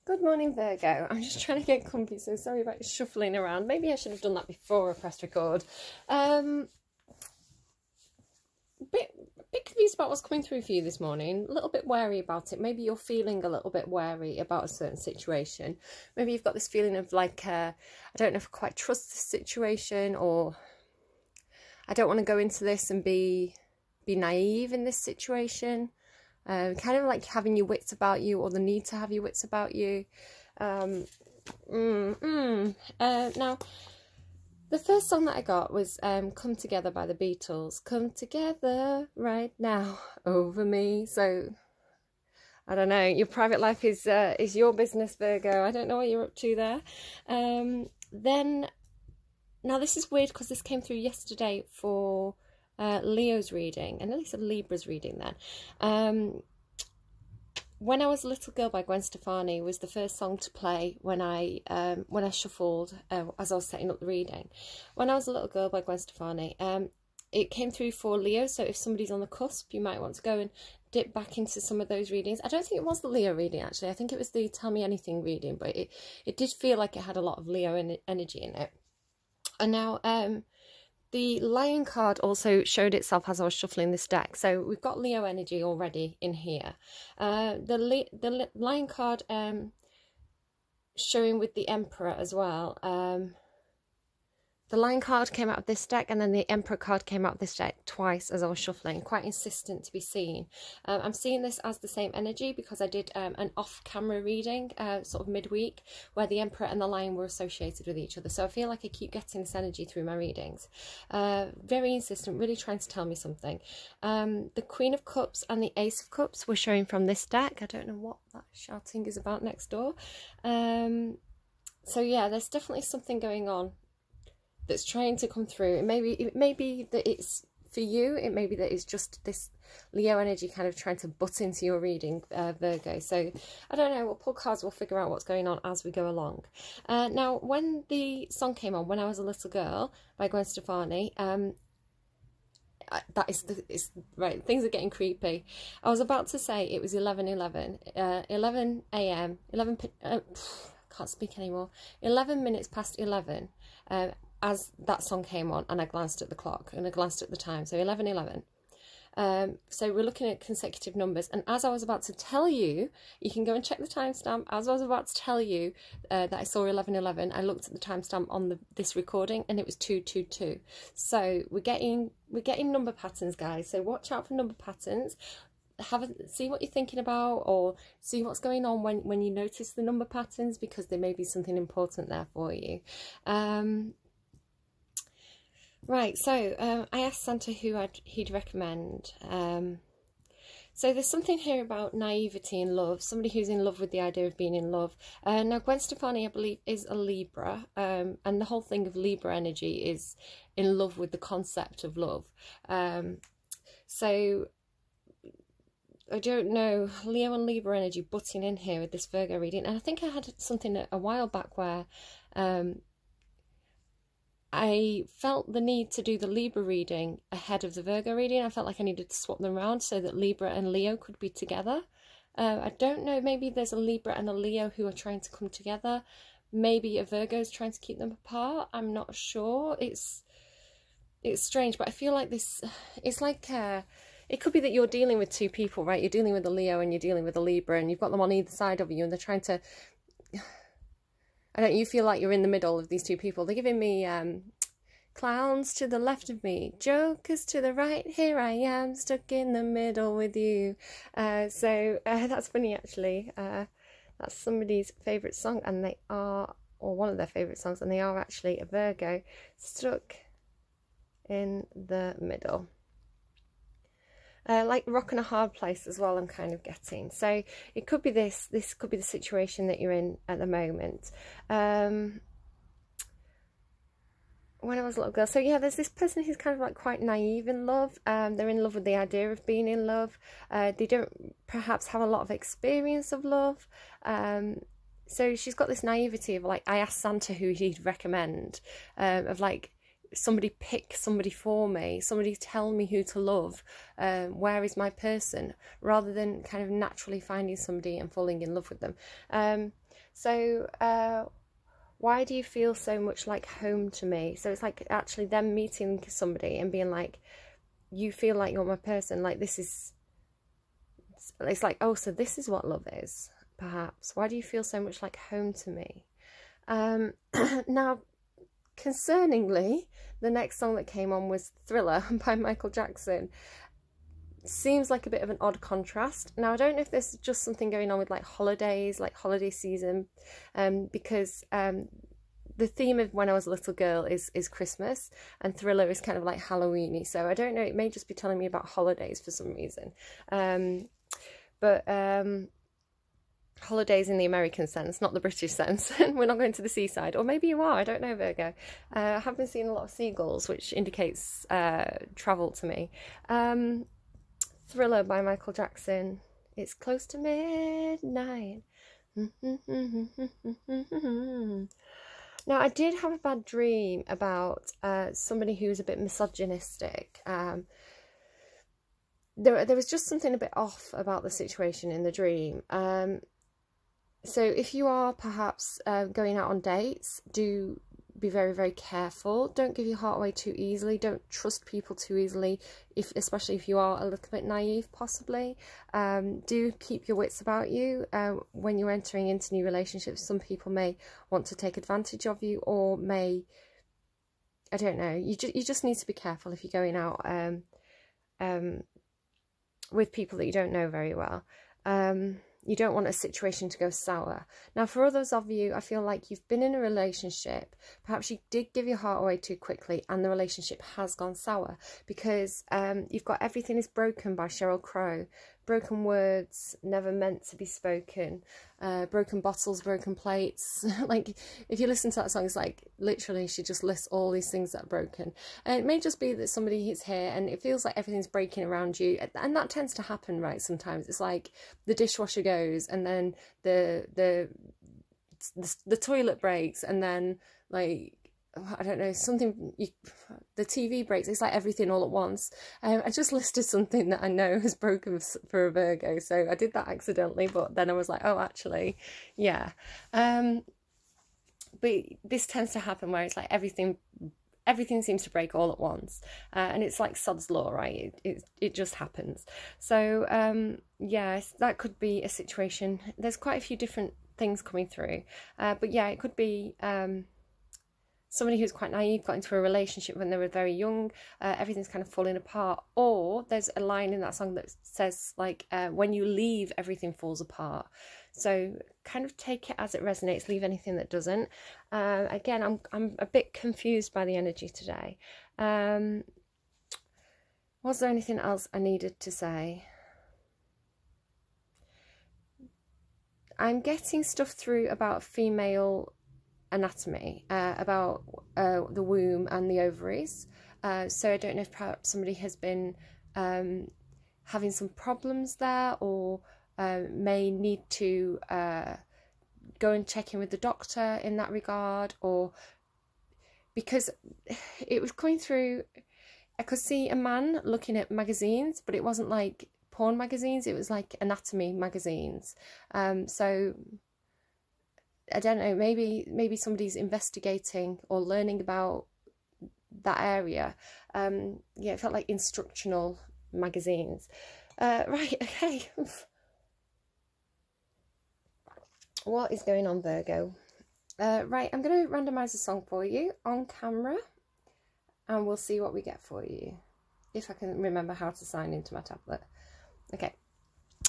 Good morning, Virgo. I'm just trying to get comfy, so sorry about shuffling around. Maybe I should have done that before I pressed record. Bit confused about what's coming through for you this morning. A little bit wary about it. Maybe you're feeling a little bit wary about a certain situation. Maybe you've got this feeling of like, I don't know if I quite trust this situation, or I don't want to go into this and be naive in this situation. Kind of like having your wits about you, or the need to have your wits about you. Now, the first song that I got was Come Together by the Beatles. Come together right now over me. So, I don't know, your private life is your business, Virgo. I don't know what you're up to there. Then, now this is weird because this came through yesterday for Leo's reading, and at least a Libra's reading then. When I Was a Little Girl by Gwen Stephani was the first song to play when I shuffled as I was setting up the reading. When I Was a Little Girl by Gwen Stephani, it came through for Leo, so if somebody's on the cusp, you might want to go and dip back into some of those readings. I don't think it was the Leo reading, actually. I think it was the Tell Me Anything reading, but it did feel like it had a lot of Leo energy in it. And now, the Lion card also showed itself as I was shuffling this deck. So we've got Leo energy already in here. The Lion card showing with the Emperor as well. The Lion card came out of this deck, and then the Emperor card came out of this deck twice as I was shuffling. Quite insistent to be seen. I'm seeing this as the same energy because I did an off-camera reading sort of midweek where the Emperor and the Lion were associated with each other. So I feel like I keep getting this energy through my readings. Very insistent, really trying to tell me something. The Queen of Cups and the Ace of Cups were showing from this deck. I don't know what that shouting is about next door. So yeah, there's definitely something going on that's trying to come through. It may be that it's for you, it may be that it's just this Leo energy kind of trying to butt into your reading, Virgo. So I don't know, we'll pull cards, we'll figure out what's going on as we go along. Now, when the song came on, When I Was a Little Girl by Gwen Stephani, it's right, things are getting creepy. I was about to say it was 11 a.m, can't speak anymore, 11 minutes past 11, as that song came on, and I glanced at the clock and I glanced at the time, so 11:11. So we're looking at consecutive numbers, and as I was about to tell you, you can go and check the timestamp. As I was about to tell you that I saw 11:11, I looked at the timestamp on this recording, and it was 222. So we're getting number patterns, guys. So watch out for number patterns. See what you're thinking about, or see what's going on when you notice the number patterns, because there may be something important there for you. Right, so I asked Santa who he'd recommend. So there's something here about naivety in love, somebody who's in love with the idea of being in love. Now, Gwen Stephani, I believe, is a Libra, and the whole thing of Libra energy is in love with the concept of love. So I don't know, Leo and Libra energy butting in here with this Virgo reading. And I think I had something a while back where I felt the need to do the Libra reading ahead of the Virgo reading. I felt like I needed to swap them around so that Libra and Leo could be together. I don't know, maybe there's a Libra and a Leo who are trying to come together. Maybe a Virgo is trying to keep them apart. I'm not sure. It's strange, but I feel like this, it's like, it could be that you're dealing with two people, right? You're dealing with a Leo and you're dealing with a Libra, and you've got them on either side of you, and they're trying to... you feel like you're in the middle of these two people. They're giving me clowns to the left of me, jokers to the right, here I am, stuck in the middle with you. So that's funny, actually. That's somebody's favourite song, and they are, or one of their favourite songs, and they are actually a Virgo, stuck in the middle. Like rock and a hard place as well, I'm kind of getting. So it could be this could be the situation that you're in at the moment. When I was a little girl. So yeah, there's this person who's kind of like quite naive in love. They're in love with the idea of being in love. They don't perhaps have a lot of experience of love. So she's got this naivety of like, I asked Santa who he'd recommend, of like, somebody pick somebody for me, somebody tell me who to love, where is my person, rather than kind of naturally finding somebody and falling in love with them. Why do you feel so much like home to me? So it's like actually them meeting somebody and being like, you feel like you're my person, like this is, it's like, oh, so this is what love is, perhaps. Why do you feel so much like home to me? Now, concerningly, the next song that came on was Thriller by Michael Jackson. Seems like a bit of an odd contrast. Now, I don't know if there's just something going on with like holidays, like holiday season, because the theme of When I Was a Little Girl is Christmas, and Thriller is kind of like Halloween-y. So I don't know, it may just be telling me about holidays for some reason. Holidays in the American sense, not the British sense. We're not going to the seaside, or maybe you are, I don't know, Virgo. I have been seeing a lot of seagulls, which indicates travel to me. Thriller by Michael Jackson. It's close to midnight. Now, I did have a bad dream about somebody who was a bit misogynistic. There was just something a bit off about the situation in the dream. So if you are perhaps going out on dates, do be very, very careful. Don't give your heart away too easily. Don't trust people too easily, especially if you are a little bit naive, possibly. Do keep your wits about you when you're entering into new relationships. Some people may want to take advantage of you, or may, I don't know. You just need to be careful if you're going out with people that you don't know very well. You don't want a situation to go sour. Now, for others of you, I feel like you've been in a relationship. Perhaps you did give your heart away too quickly and the relationship has gone sour, because you've got Everything is Broken by Sheryl Crow. Broken words, never meant to be spoken. Broken bottles, broken plates. Like, if you listen to that song, it's like, literally, she just lists all these things that are broken. And it may just be that somebody is here and it feels like everything's breaking around you. And that tends to happen, right, sometimes. It's like the dishwasher goes, and then the toilet breaks, and then, like, I don't know, the TV breaks. It's like everything all at once. I just listed something that I know has broken for a Virgo, so I did that accidentally, but then I was like, oh, actually, yeah. But this tends to happen where it's like everything seems to break all at once, and it's like sod's law, right? It just happens. So yes, that could be a situation. There's quite a few different things coming through, but yeah, it could be somebody who's quite naive, got into a relationship when they were very young, everything's kind of falling apart. Or there's a line in that song that says, like, when you leave, everything falls apart. So kind of take it as it resonates, leave anything that doesn't. Again, I'm a bit confused by the energy today. Was there anything else I needed to say? I'm getting stuff through about female anatomy, about the womb and the ovaries. So I don't know if perhaps somebody has been having some problems there, or may need to go and check in with the doctor in that regard, or because it was coming through, I could see a man looking at magazines, but it wasn't like porn magazines, it was like anatomy magazines. So I don't know, maybe somebody's investigating or learning about that area. Yeah, it felt like instructional magazines. Right, okay. What is going on, Virgo? Right, I'm going to randomise a song for you on camera, and we'll see what we get for you, if I can remember how to sign into my tablet. Okay.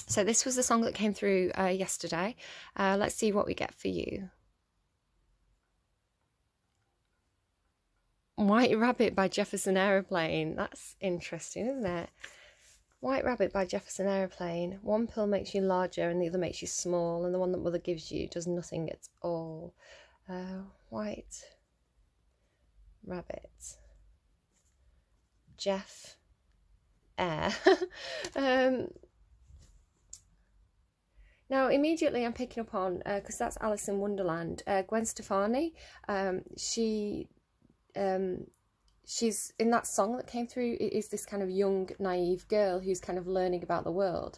So this was the song that came through yesterday. Let's see what we get for you. White Rabbit by Jefferson Aeroplane. That's interesting, isn't it? White Rabbit by Jefferson Aeroplane. One pill makes you larger and the other makes you small, and the one that mother gives you does nothing at all. White Rabbit. Jeff Air. Now, immediately I'm picking up on, because that's Alice in Wonderland, Gwen Stephani. She she's in that song that came through, it is this kind of young, naive girl who's kind of learning about the world.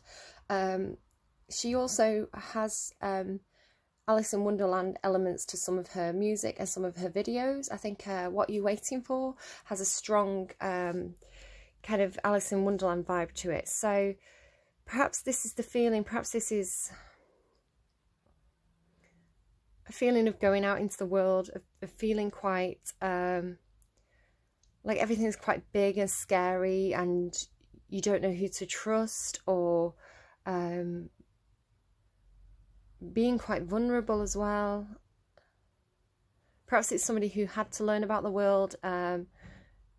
She also has Alice in Wonderland elements to some of her music and some of her videos. I think What You Waiting For has a strong kind of Alice in Wonderland vibe to it. So perhaps this is the feeling, perhaps this is a feeling of going out into the world, of feeling quite, like everything's quite big and scary and you don't know who to trust, or being quite vulnerable as well. Perhaps it's somebody who had to learn about the world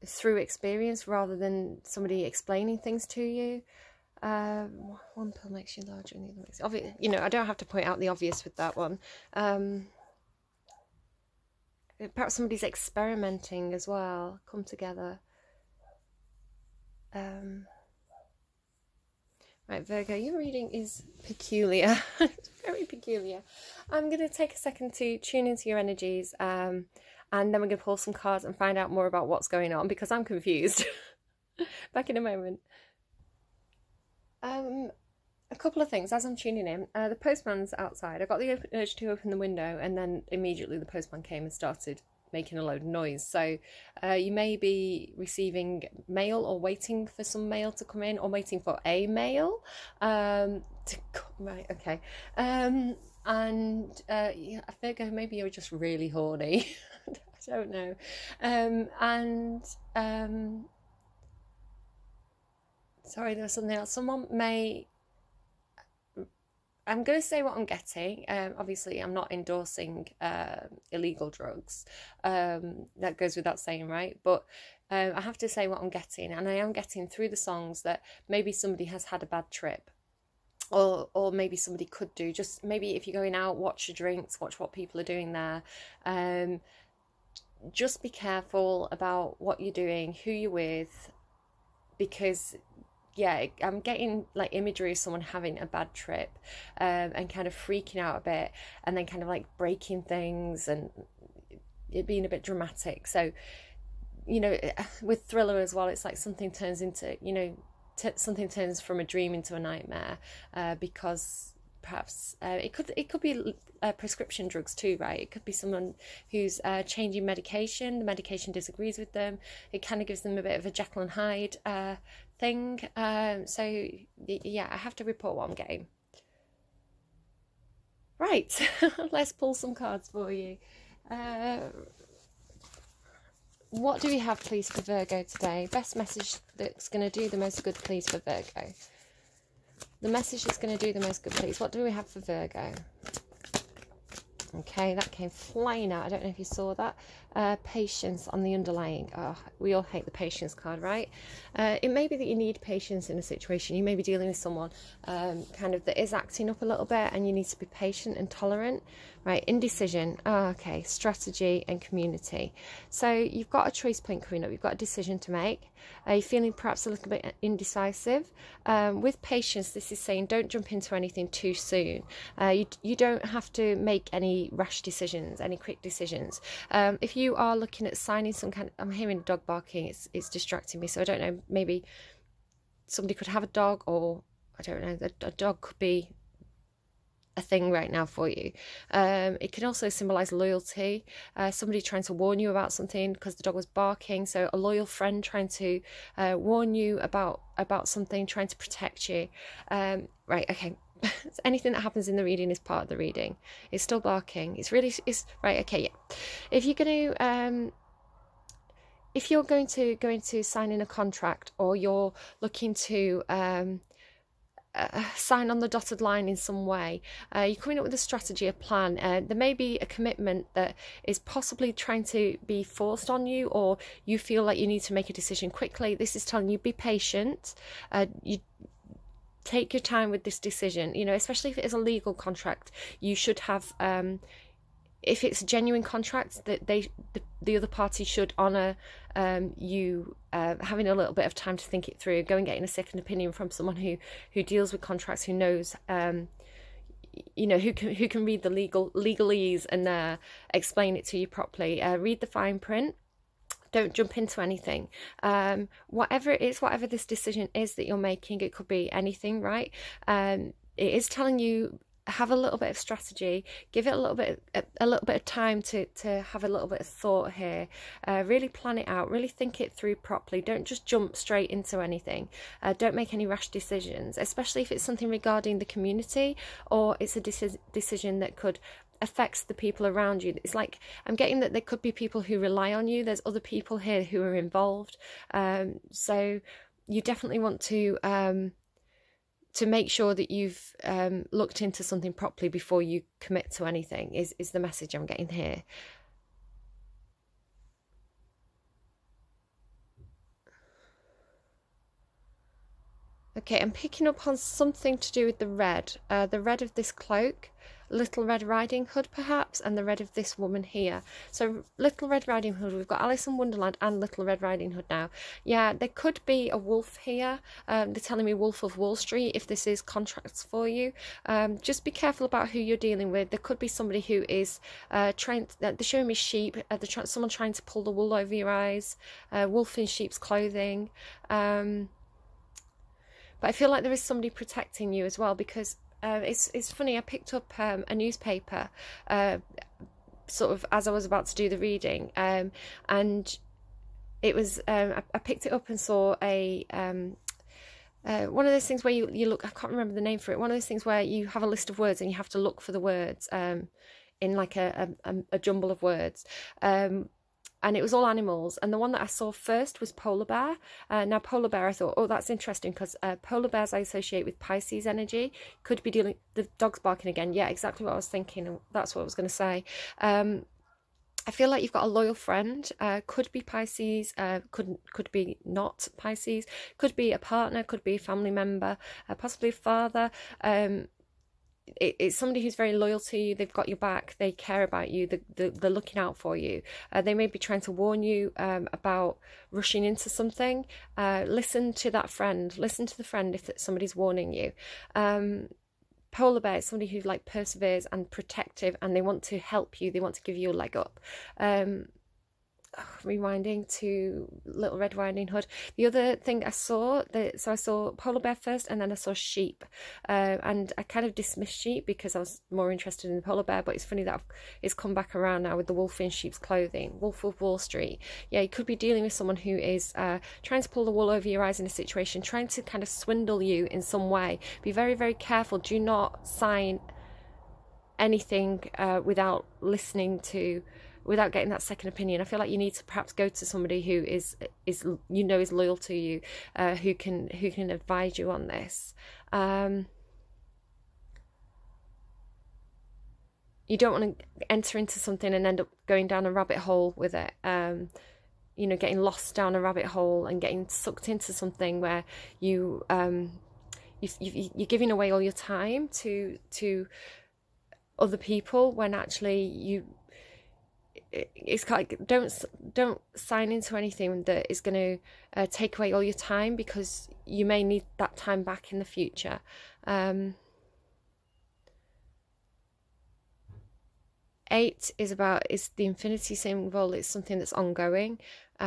through experience rather than somebody explaining things to you. One pill makes you larger and the other makes you... Obviously, you know, I don't have to point out the obvious with that one. Perhaps somebody's experimenting as well, come together. Right, Virgo, your reading is peculiar. It's very peculiar. I'm going to take a second to tune into your energies, and then we're going to pull some cards and find out more about what's going on, because I'm confused. Back in a moment. A couple of things as I'm tuning in. The postman's outside. I got the urge to open the window, and then immediately the postman came and started making a load of noise. So you may be receiving mail or waiting for some mail to come in, or waiting for a mail right, okay. And yeah, I think maybe you're just really horny. I don't know. Sorry, there was something else. Someone may... I'm going to say what I'm getting. Obviously, I'm not endorsing illegal drugs. That goes without saying, right? But I have to say what I'm getting. And I am getting through the songs that maybe somebody has had a bad trip. Or maybe somebody could do. Just maybe if you're going out, watch your drinks, watch what people are doing there. Just be careful about what you're doing, who you're with. Because... yeah, I'm getting like imagery of someone having a bad trip and kind of freaking out a bit, and then kind of like breaking things and it being a bit dramatic. So, you know, with thriller as well, it's like something turns into, you know, something turns from a dream into a nightmare because perhaps it could be prescription drugs too, right? It could be someone who's changing medication. The medication disagrees with them. It kind of gives them a bit of a Jekyll and Hyde thing. So yeah, I have to report what I'm getting. Right, let's pull some cards for you. What do we have, please, for Virgo today? Best message that's going to do the most good, please, for Virgo. The message that's going to do the most good, please. What do we have for Virgo? Okay, that came flying out. I don't know if you saw that. Patience on the underlying. Oh, we all hate the patience card, right? It may be that you need patience in a situation. You may be dealing with someone kind of that is acting up a little bit, and you need to be patient and tolerant, right? Indecision. Oh, okay. Strategy and community. So you've got a choice point coming up. You've got a decision to make. You're feeling perhaps a little bit indecisive. With patience, this is saying don't jump into anything too soon. You don't have to make any rash decisions, any quick decisions. If you are looking at signing some kind of... I'm hearing a dog barking. It's distracting me, so I don't know. Maybe somebody could have a dog, or I don't know. A dog could be a thing right now for you. It can also symbolize loyalty. Somebody trying to warn you about something because the dog was barking. So a loyal friend trying to warn you about something, trying to protect you. Right, okay. Anything that happens in the reading is part of the reading. It's still barking. It's right. Okay, yeah. If you're going to go into signing a contract, or you're looking to sign on the dotted line in some way, you're coming up with a strategy, a plan. There may be a commitment that is possibly trying to be forced on you, or you feel like you need to make a decision quickly. This is telling you be patient. You take your time with this decision, you know, especially if it is a legal contract. You should have, if it's a genuine contract, that the other party should honour you having a little bit of time to think it through. Go and getting a second opinion from someone who deals with contracts, who knows, you know, who can read the legalese and explain it to you properly. Read the fine print. Don't jump into anything. Whatever it is, whatever this decision is that you're making, it could be anything, right? It is telling you, have a little bit of strategy, give it a little bit of time to have a little bit of thought here. Really plan it out, really think it through properly. Don't just jump straight into anything. Don't make any rash decisions, especially if it's something regarding the community, or it's a decision that could affects the people around you. It's like, I'm getting that there could be people who rely on you. There's other people here who are involved. So you definitely want to make sure that you've looked into something properly before you commit to anything, is the message I'm getting here. Okay, I'm picking up on something to do with the red of this cloak. Little Red Riding Hood perhaps, and the red of this woman here. So Little Red Riding Hood, we've got Alice in Wonderland and Little Red Riding Hood now. Yeah, there could be a wolf here. They're telling me Wolf of Wall Street if this is contracts for you. Just be careful about who you're dealing with. There could be somebody who is trying, they're showing me sheep, someone trying to pull the wool over your eyes, wolf in sheep's clothing. But I feel like there is somebody protecting you as well, because it's funny, I picked up a newspaper sort of as I was about to do the reading, and it was I picked it up and saw a one of those things where you look, I can't remember the name for it, one of those things where you have a list of words and you have to look for the words in like a jumble of words. And it was all animals, and the one that I saw first was polar bear. Now polar bear, I thought, oh, that's interesting, because polar bears I associate with Pisces energy. Could be dealing, the dog's barking again, yeah, exactly what I was thinking, and that's what I was going to say. I feel like you've got a loyal friend, could be Pisces, could be not Pisces, could be a partner, could be a family member, possibly a father. It's somebody who's very loyal to you. They've got your back, they care about you, they're looking out for you. They may be trying to warn you about rushing into something. Listen to that friend, listen to the friend if somebody's warning you. Polar bear is somebody who like perseveres and protective, and they want to help you, they want to give you a leg up. Rewinding to Little Red Riding Hood. The other thing I saw, so I saw polar bear first, and then I saw sheep, and I kind of dismissed sheep because I was more interested in the polar bear, but it's funny that it's come back around now with the wolf in sheep's clothing. Wolf of Wall Street. Yeah, you could be dealing with someone who is trying to pull the wool over your eyes in a situation, trying to kind of swindle you in some way. Be very, very careful. Do not sign anything without listening to, without getting that second opinion. I feel like you need to perhaps go to somebody who is you know is loyal to you, who can advise you on this. You don't want to enter into something and end up going down a rabbit hole with it. You know, getting lost down a rabbit hole and getting sucked into something where you're giving away all your time to other people, when actually it's like, don't sign into anything that is going to take away all your time, because you may need that time back in the future. 8 is the infinity symbol. It's something that's ongoing. 2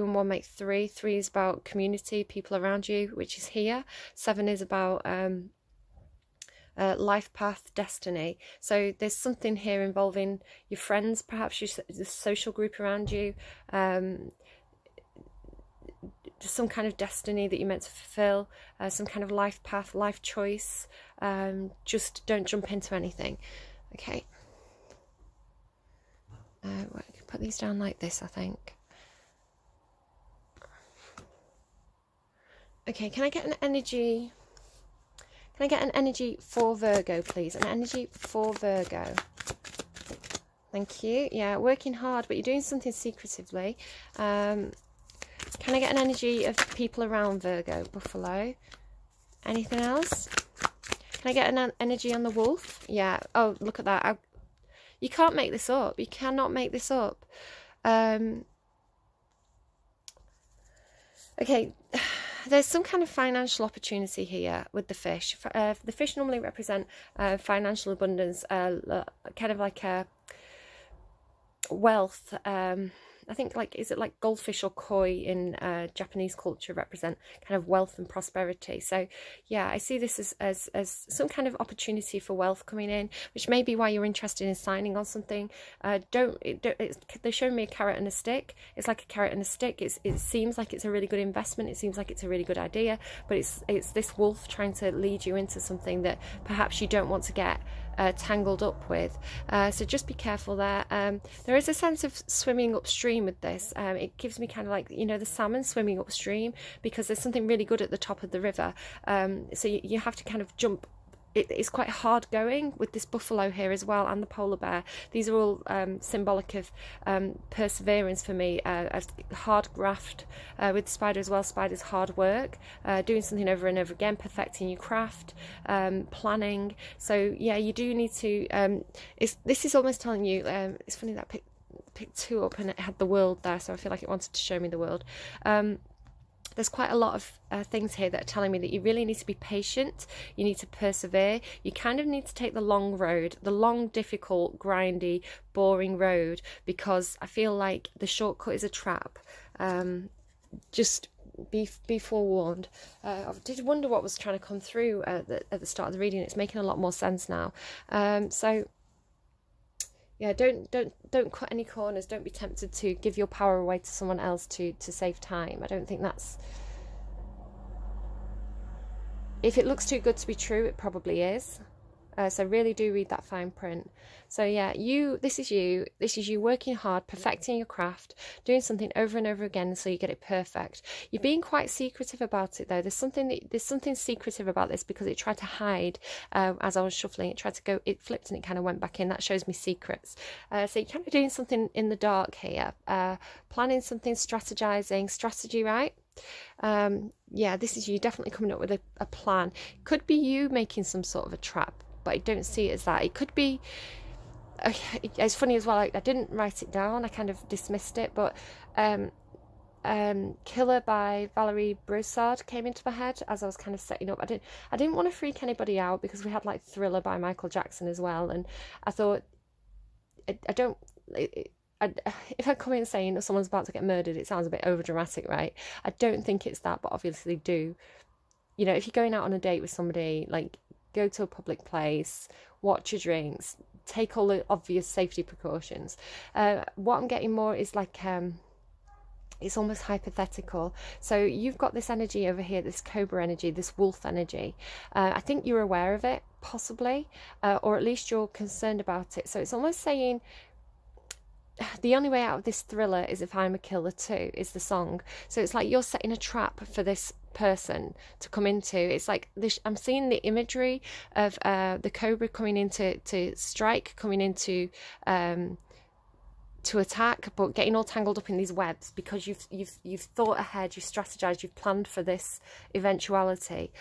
and 1 make 3. 3 is about community, people around you, which is here. 7 is about life path, destiny. So there's something here involving your friends, perhaps the social group around you, some kind of destiny that you're meant to fulfill, some kind of life path, life choice. Just don't jump into anything. Okay. I can put these down like this, I think. Okay, can I get an energy? Can I get an energy for Virgo, please? An energy for Virgo. Thank you. Yeah, working hard, but you're doing something secretively. Can I get an energy of people around Virgo, Buffalo? Anything else? Can I get an energy on the wolf? Yeah. Oh, look at that. You can't make this up. You cannot make this up. Okay. There's some kind of financial opportunity here with the fish. The fish normally represent financial abundance, kind of like wealth, I think, like, is it like goldfish or koi in Japanese culture represent kind of wealth and prosperity. So yeah, I see this as some kind of opportunity for wealth coming in, which may be why you're interested in signing on something. They're showing me a carrot and a stick. It's like a carrot and a stick. It seems like it's a really good investment. It seems like it's a really good idea, but it's this wolf trying to lead you into something that perhaps you don't want to get tangled up with. So just be careful there. There is a sense of swimming upstream with this. It gives me kind of like, you know, the salmon swimming upstream, because there's something really good at the top of the river. So you have to kind of jump. It's quite hard going with this buffalo here as well, and the polar bear. These are all symbolic of perseverance for me. A hard graft with spider as well. Spider's hard work, doing something over and over again, perfecting your craft, planning. So yeah, you do need to. This is almost telling you. It's funny that I picked 2 up and it had the world there, so I feel like it wanted to show me the world. There's quite a lot of things here that are telling me that you really need to be patient, you need to persevere, you kind of need to take the long road, the long, difficult, grindy, boring road, because I feel like the shortcut is a trap. Just be forewarned. I did wonder what was trying to come through at the start of the reading. It's making a lot more sense now. So yeah, don't cut any corners. Don't be tempted to give your power away to someone else to save time. I don't think that's... If it looks too good to be true, it probably is. So really do read that fine print. So yeah, this is you working hard, perfecting your craft, doing something over and over again until you get it perfect. You're being quite secretive about it though. There's something secretive about this, because it tried to hide as I was shuffling. It flipped and it kind of went back in. That shows me secrets. So you're kind of doing something in the dark here, planning something, strategizing, strategy, right? Yeah, this is you definitely coming up with a plan. Could be you making some sort of a trap, but I don't see it as that. It could be... It's funny as well, I didn't write it down, I kind of dismissed it, but Killer by Valerie Broussard came into my head as I was kind of setting up. I didn't want to freak anybody out, because we had like Thriller by Michael Jackson as well, and I thought if I come in saying someone's about to get murdered, it sounds a bit over dramatic, right? I don't think it's that, but obviously do. You know, if you're going out on a date with somebody, like, go to a public place, watch your drinks, take all the obvious safety precautions. What I'm getting more is like, it's almost hypothetical. So you've got this energy over here, this cobra energy, this wolf energy. I think you're aware of it, possibly, or at least you're concerned about it. So it's almost saying, the only way out of this thriller is if I'm a killer too, is the song. So it's like you're setting a trap for this person to come into. It's like this, I'm seeing the imagery of the cobra coming in to strike, coming into to attack, but getting all tangled up in these webs, because you've thought ahead, you've strategized, you've planned for this eventuality.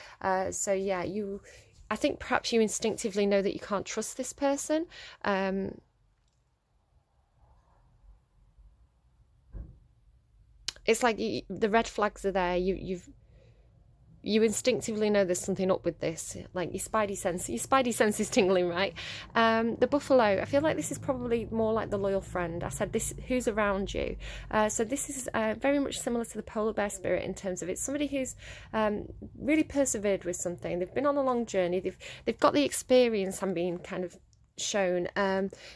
So yeah, I think perhaps you instinctively know that you can't trust this person. It's like the red flags are there. You instinctively know there's something up with this. Like your spidey sense is tingling, right? The buffalo, I feel like this is probably more like the loyal friend. I said this, who's around you. So this is very much similar to the polar bear spirit in terms of it's somebody who's really persevered with something. They've been on a long journey. They've got the experience. I'm being kind of shown.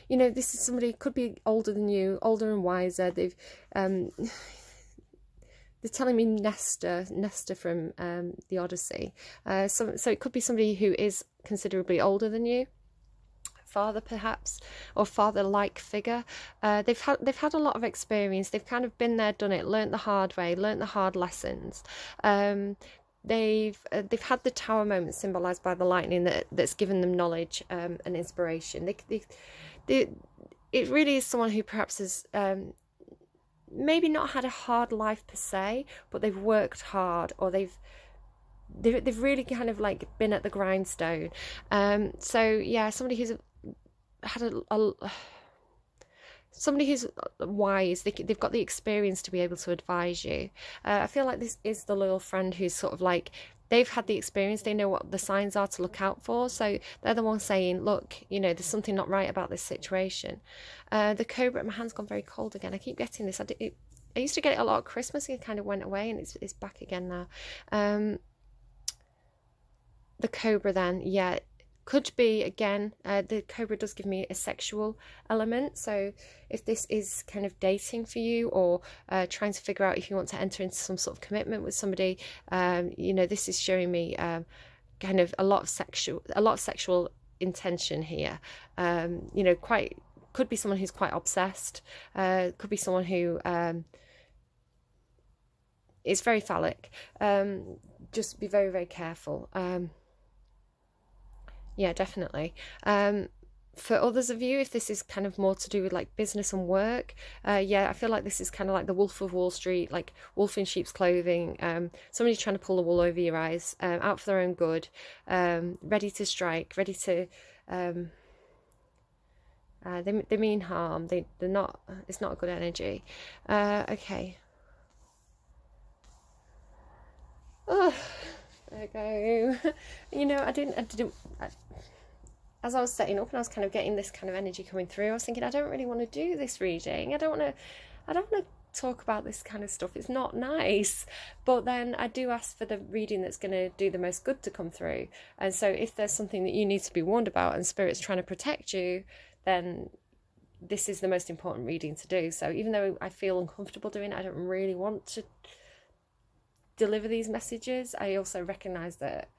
You know, this is somebody could be older than you, older and wiser. They've they're telling me Nestor from the Odyssey. So it could be somebody who is considerably older than you, father perhaps, or father-like figure. They've had a lot of experience. They've kind of been there, done it, learnt the hard way, learnt the hard lessons. They've had the tower moment symbolised by the lightning that's given them knowledge and inspiration. It really is someone who perhaps has maybe not had a hard life per se, but they've worked hard, or they've really kind of like been at the grindstone. So yeah, somebody who's had somebody who's wise. They've got the experience to be able to advise you. I feel like this is the loyal friend who's sort of like they've had the experience, they know what the signs are to look out for, so they're the ones saying, look, you know, there's something not right about this situation. The Cobra, my hand's gone very cold again, I keep getting this. I used to get it a lot at Christmas, it kind of went away, and it's back again now. The Cobra then, yeah, could be, again, the Cobra does give me a sexual element, so if this is kind of dating for you, or trying to figure out if you want to enter into some sort of commitment with somebody, you know, this is showing me kind of a lot of sexual intention here. You know, could be someone who's quite obsessed, could be someone who is very phallic. Just be very, very careful. Yeah, definitely. For others of you, if this is kind of more to do with like business and work, yeah, I feel like this is kind of like the Wolf of Wall Street, like wolf in sheep's clothing. Somebody trying to pull the wool over your eyes, out for their own good, ready to strike, ready to. They mean harm. They're not. It's not a good energy. Okay. Oh, there we go. You know, I didn't. As I was setting up and I was kind of getting this kind of energy coming through, I was thinking, I don't really want to do this reading. I don't want to talk about this kind of stuff. It's not nice. But then I do ask for the reading that's going to do the most good to come through. And so if there's something that you need to be warned about and Spirit's trying to protect you, then this is the most important reading to do. So even though I feel uncomfortable doing it, I don't really want to deliver these messages, I also recognise that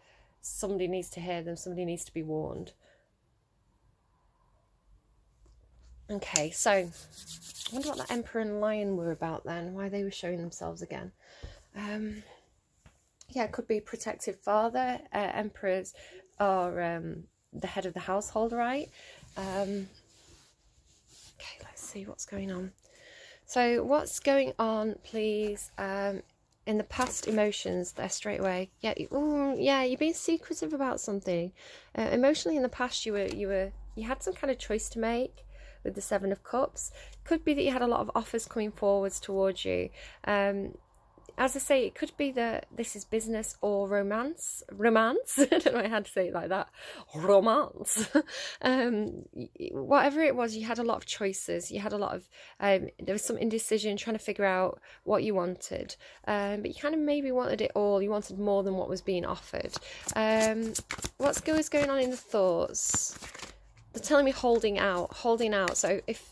somebody needs to hear them, somebody needs to be warned. Okay, so I wonder what that Emperor and Lion were about then, why they were showing themselves again. Yeah, it could be protective father. Emperors are the head of the household, right? Okay, let's see what's going on. So what's going on, please, in the past emotions there straight away? Yeah, yeah, you're being secretive about something. Emotionally in the past you had some kind of choice to make. With the Seven of Cups, could be that you had a lot of offers coming forwards towards you. As I say, it could be that this is business or romance. I don't know how to say it like that. Romance. Whatever it was, you had a lot of choices. You had a lot of, there was some indecision, trying to figure out what you wanted. But you kind of maybe wanted it all. You wanted more than what was being offered. What's going on in the thoughts? They're telling me holding out. So if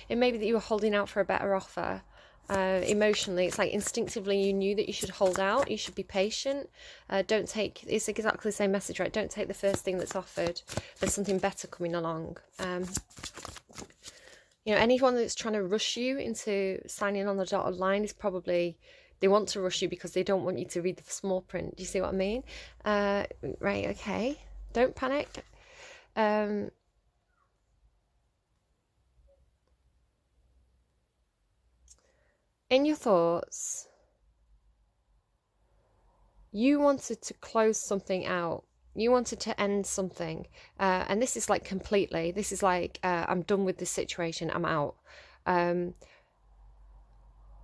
it may be that you were holding out for a better offer, emotionally, it's like instinctively you knew that you should hold out. You should be patient. Don't take, it's exactly the same message, right? Don't take the first thing that's offered. There's something better coming along. You know, anyone that's trying to rush you into signing on the dotted line is probably, they want to rush you because they don't want you to read the small print. Do you see what I mean? Right, okay. Don't panic. In your thoughts, you wanted to close something out. You wanted to end something. And this is like completely. This is like, I'm done with this situation. I'm out.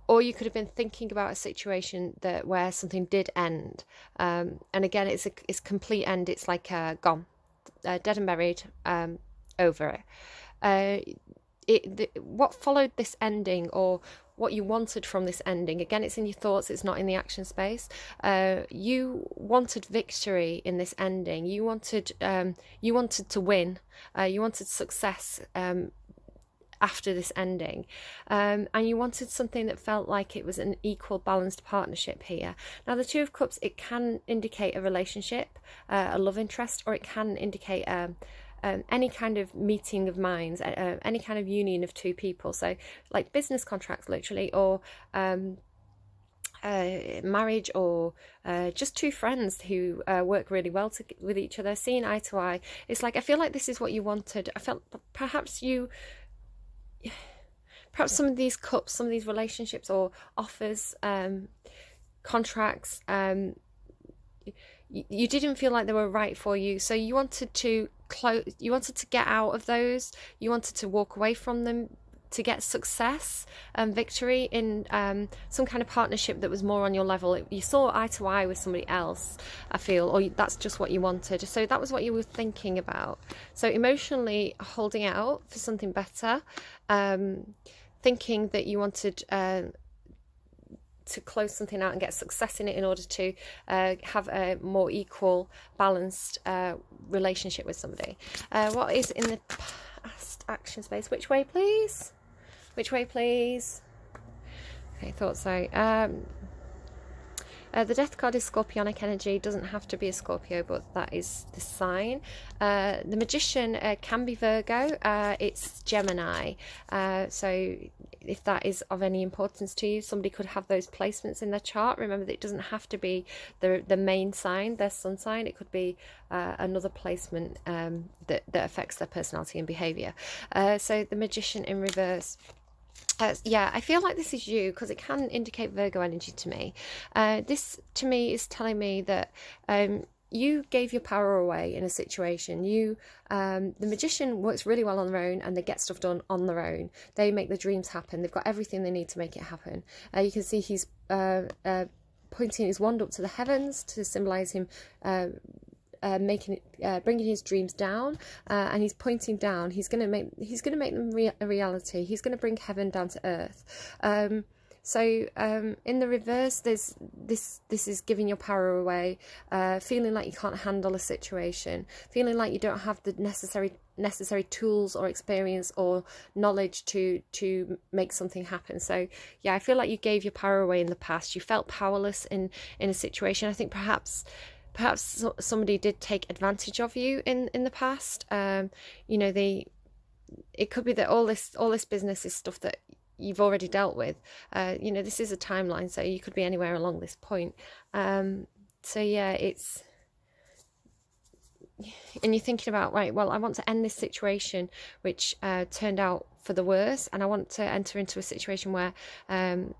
Or you could have been thinking about a situation where something did end. And again, it's complete end. It's like gone. Dead and buried. Over it. What followed this ending, or what you wanted from this ending, again, it's in your thoughts, it's not in the action space. You wanted victory in this ending. You wanted to win. You wanted success after this ending, and you wanted something that felt like it was an equal, balanced partnership here. Now, the Two of Cups, it can indicate a relationship, a love interest, or it can indicate any kind of meeting of minds, any kind of union of two people. So like business contracts, literally, or marriage, or just two friends who work really well with each other, seeing eye to eye. It's like, I feel like this is what you wanted. I felt perhaps some of these cups, some of these relationships or offers, contracts, you didn't feel like they were right for you, so you wanted to get out of those. You wanted to walk away from them to get success and victory in some kind of partnership that was more on your level. You saw eye to eye with somebody else, I feel, or that's just what you wanted. So that was what you were thinking about. So emotionally holding out for something better, thinking that you wanted to close something out and get success in it in order to have a more equal, balanced relationship with somebody. What is in the past action space? Which way, please? Which way, please? Okay, thought so. The death card is Scorpionic energy. Doesn't have to be a Scorpio, but that is the sign. The Magician can be Virgo. It's Gemini. So if that is of any importance to you, somebody could have those placements in their chart. Remember that it doesn't have to be the main sign, their sun sign. It could be another placement that affects their personality and behaviour. So the Magician in reverse. Yeah, I feel like this is you, because it can indicate Virgo energy to me. This to me is telling me that you gave your power away in a situation. The Magician works really well on their own, and they get stuff done on their own. They make the dreams happen. They've got everything they need to make it happen. You can see he's pointing his wand up to the heavens to symbolise him bringing his dreams down, and he's pointing down. He's gonna make them a reality. He's gonna bring heaven down to earth. So in the reverse, this is giving your power away, feeling like you can't handle a situation, feeling like you don't have the necessary tools or experience or knowledge to make something happen. So yeah, I feel like you gave your power away in the past. You felt powerless in a situation. I think perhaps somebody did take advantage of you in the past. You know, it could be that all this business is stuff that you've already dealt with. You know, this is a timeline, so you could be anywhere along this point. So yeah, and you're thinking about, right, well, I want to end this situation which turned out for the worse, and I want to enter into a situation where I'm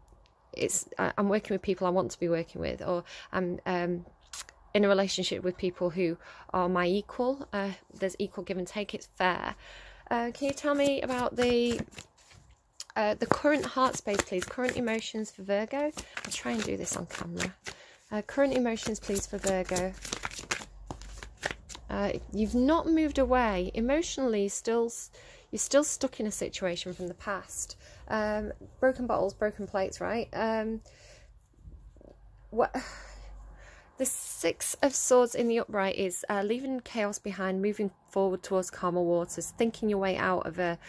working with people I want to be working with, or I'm in a relationship with people who are my equal. There's equal give and take. It's fair. Can you tell me about the current heart space, please? Current emotions for Virgo. I'll try and do this on camera. Current emotions, please, for Virgo. You've not moved away emotionally. You're still stuck in a situation from the past. Broken bottles, broken plates, right? What? The Six of Swords in the upright is leaving chaos behind, moving forward towards calmer waters, thinking your way out of a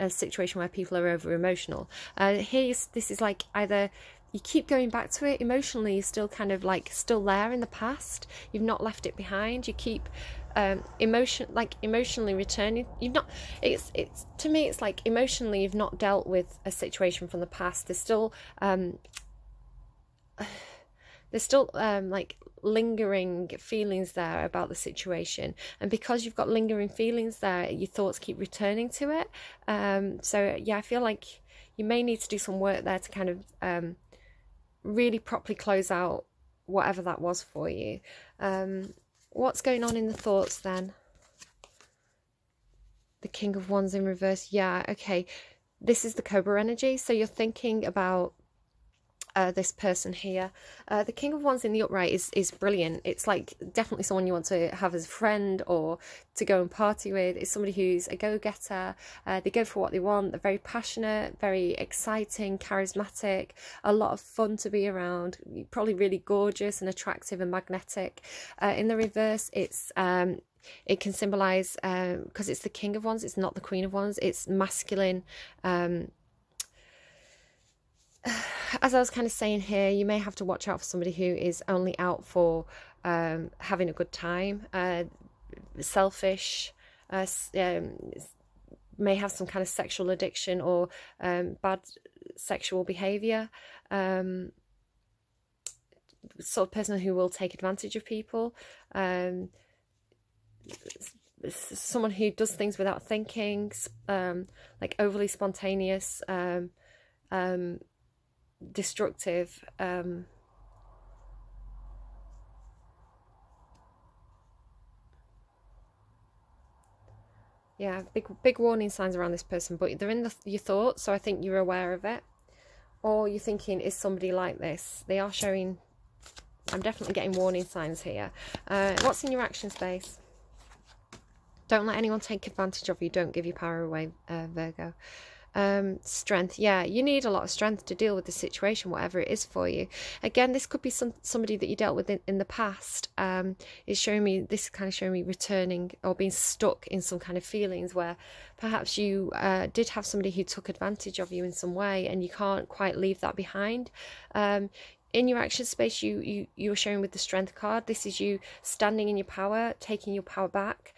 situation where people are over emotional. This is like either you keep going back to it emotionally, you're still kind of like still there in the past. You've not left it behind. You keep emotionally returning. You've not. It's to me, it's like emotionally you've not dealt with a situation from the past. There's still like lingering feelings there about the situation, and because you've got lingering feelings there, your thoughts keep returning to it. So yeah, I feel like you may need to do some work there to kind of really properly close out whatever that was for you. What's going on in the thoughts then? The King of Wands in reverse. Yeah, okay, this is the Cobra energy. So you're thinking about this person here. The King of Wands in the upright is brilliant. It's like definitely someone you want to have as a friend or to go and party with. It's somebody who's a go-getter. They go for what they want. They're very passionate, very exciting, charismatic, a lot of fun to be around, probably really gorgeous and attractive and magnetic. In the reverse, it can symbolize, because it's the King of Wands, it's not the Queen of Wands, it's masculine. As I was kind of saying here, you may have to watch out for somebody who is only out for having a good time, selfish, may have some kind of sexual addiction or bad sexual behaviour, sort of person who will take advantage of people, someone who does things without thinking, like overly spontaneous, destructive. Yeah, big warning signs around this person, but they're in your thoughts, so I think you're aware of it. Or you're thinking, is somebody like this? They are showing, I'm definitely getting warning signs here. What's in your action space? Don't let anyone take advantage of you. Don't give your power away, Virgo. Strength. Yeah, you need a lot of strength to deal with the situation, whatever it is for you. Again, this could be somebody that you dealt with in the past. It's showing me, this is kind of showing me returning or being stuck in some kind of feelings where perhaps you did have somebody who took advantage of you in some way, and you can't quite leave that behind. In your action space, you're showing with the strength card. This is you standing in your power, taking your power back,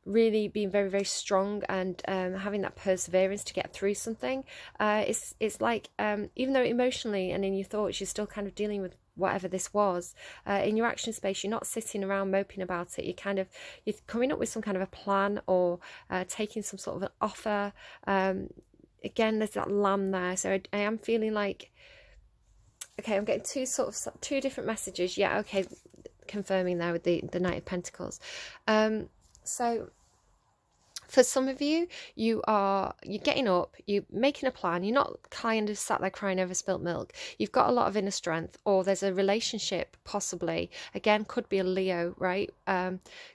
really being very, very strong, and having that perseverance to get through something. It's like, even though emotionally and in your thoughts you're still kind of dealing with whatever this was, in your action space you're not sitting around moping about it. You're coming up with some kind of a plan, or taking some sort of an offer. Again, there's that lamb there, so I am feeling like, okay, I'm getting two different messages. Yeah, okay, confirming there with the Knight of Pentacles. So for some of you, you're getting up, you're making a plan, you're not kind of sat there crying over spilt milk. You've got a lot of inner strength, or there's a relationship possibly. Again, could be a Leo, right?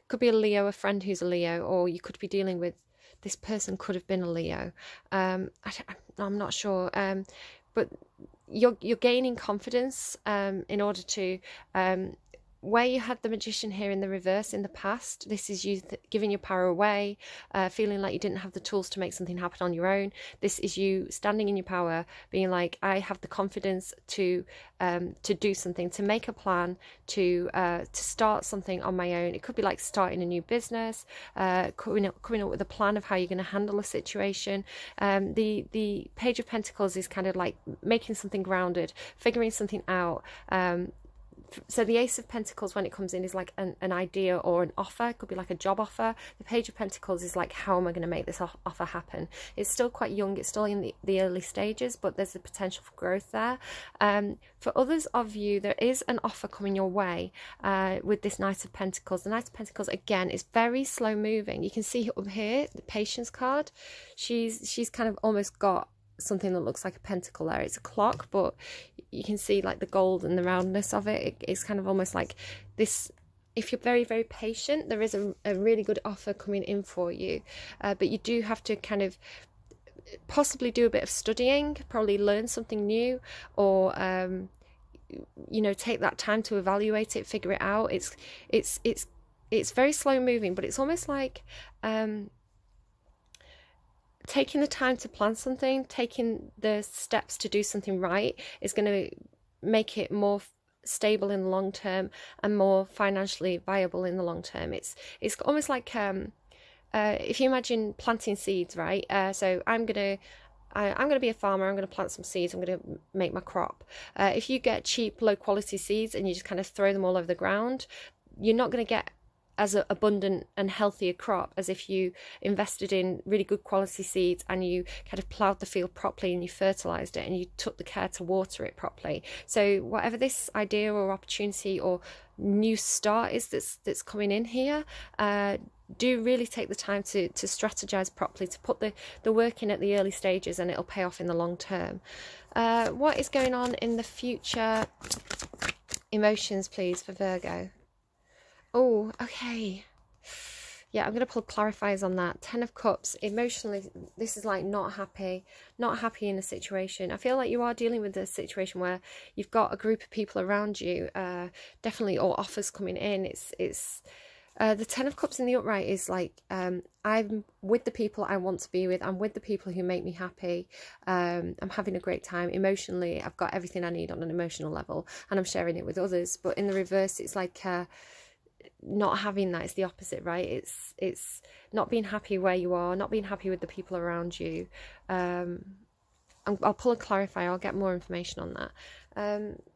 Could be a Leo, a friend who's a Leo, or you could be dealing with, this person could have been a Leo. I'm not sure. But you're gaining confidence in order to, where you had the Magician here in the reverse in the past, this is you giving your power away, feeling like you didn't have the tools to make something happen on your own. This is you standing in your power, being like, I have the confidence to do something, to make a plan, to start something on my own. It could be like starting a new business, coming up with a plan of how you're going to handle a situation. The Page of Pentacles is kind of like making something grounded, figuring something out. So the Ace of Pentacles, when it comes in, is like an idea or an offer. It could be like a job offer. The Page of Pentacles is like, how am I going to make this offer happen? It's still quite young. It's still in the early stages, but there's the potential for growth there. For others of you, there is an offer coming your way with this Knight of Pentacles. The Knight of Pentacles, again, is very slow moving. You can see up here, the Patience card. She's kind of almost got something that looks like a pentacle there. It's a clock, but you can see like the gold and the roundness of it. It's kind of almost like this. If you're very, very patient, there is a really good offer coming in for you, but you do have to kind of possibly do a bit of studying, probably learn something new, or you know, take that time to evaluate it, figure it out. It's very slow moving, but it's almost like taking the time to plan something, taking the steps to do something right is going to make it more stable in the long term and more financially viable in the long term. It's almost like if you imagine planting seeds, right? So I'm gonna be a farmer. I'm gonna plant some seeds. I'm gonna make my crop. If you get cheap, low quality seeds and you just kind of throw them all over the ground, you're not going to get as abundant and healthier crop as if you invested in really good quality seeds and you kind of ploughed the field properly and you fertilized it and you took the care to water it properly. So whatever this idea or opportunity or new start is that's coming in here, do really take the time to strategize properly, to put the work in at the early stages, and it'll pay off in the long term. What is going on in the future emotions, please, for Virgo? Oh, okay. Yeah, I'm going to pull clarifiers on that. 10 of Cups. Emotionally, this is like not happy in a situation. I feel like you are dealing with a situation where you've got a group of people around you, definitely, or offers coming in. It's the 10 of Cups in the upright is like, I'm with the people I want to be with. I'm with the people who make me happy. I'm having a great time. Emotionally, I've got everything I need on an emotional level, and I'm sharing it with others. But in the reverse, it's like not having that. It's the opposite, right? It's not being happy where you are, not being happy with the people around you. I'll pull a clarifier. I'll get more information on that.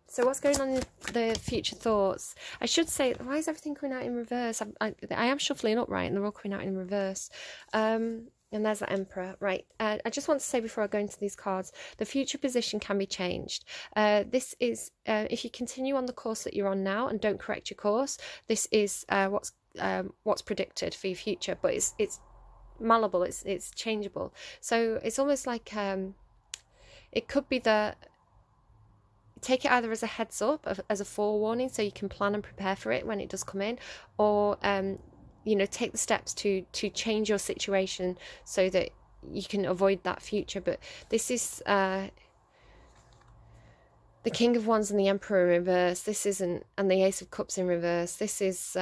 So what's going on in the future thoughts? I should say, why is everything coming out in reverse? I am shuffling upright and they're all coming out in reverse. And there's the Emperor, right? I just want to say before I go into these cards, the future position can be changed. This is, if you continue on the course that you're on now and don't correct your course, this is what's predicted for your future. But it's malleable, it's changeable. So it's almost like it could be that take it either as a heads up, as a forewarning, so you can plan and prepare for it when it does come in, or you know, take the steps to change your situation so that you can avoid that future. But this is the King of Wands and the Emperor in reverse. This isn't, and the Ace of Cups in reverse. This is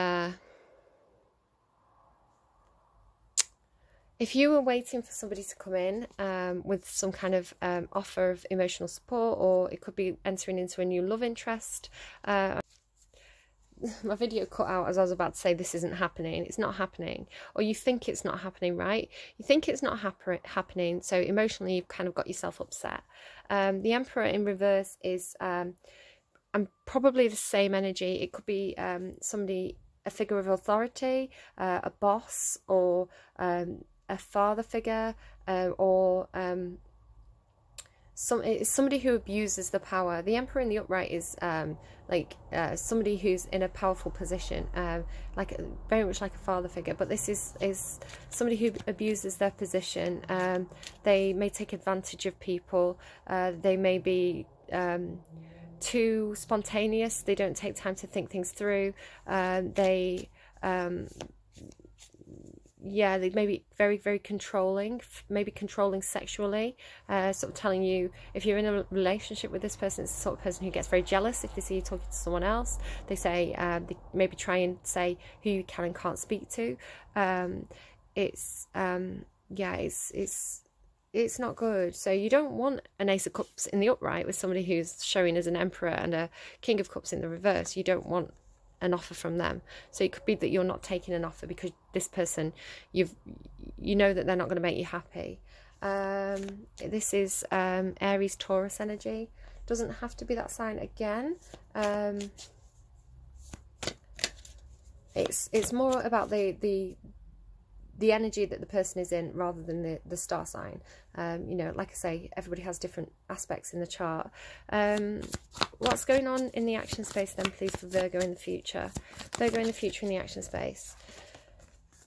if you were waiting for somebody to come in with some kind of offer of emotional support, or it could be entering into a new love interest. My video cut out as I was about to say this isn't happening. It's not happening. Or you think it's not happening, right? You think it's not happening, so emotionally you've kind of got yourself upset. The Emperor in reverse is probably the same energy. It could be somebody, a figure of authority, a boss, or a father figure, or somebody who abuses the power. The Emperor in the upright is somebody who's in a powerful position, like very much like a father figure. But this is somebody who abuses their position. They may take advantage of people. They may be too spontaneous. They don't take time to think things through. They may be very, very controlling, maybe controlling sexually, sort of telling you, if you're in a relationship with this person, it's the sort of person who gets very jealous if they see you talking to someone else. They say, they maybe try and say who you can and can't speak to. It's not good. So you don't want an Ace of Cups in the upright with somebody who's showing as an Emperor and a King of Cups in the reverse. You don't want an offer from them. So it could be that you're not taking an offer because this person, you know that they're not going to make you happy. This is Aries Taurus energy. Doesn't have to be that sign again. It's more about the energy that the person is in rather than the star sign. You know, like I say, everybody has different aspects in the chart. What's going on in the action space then, please, for Virgo in the future? Virgo in the future in the action space.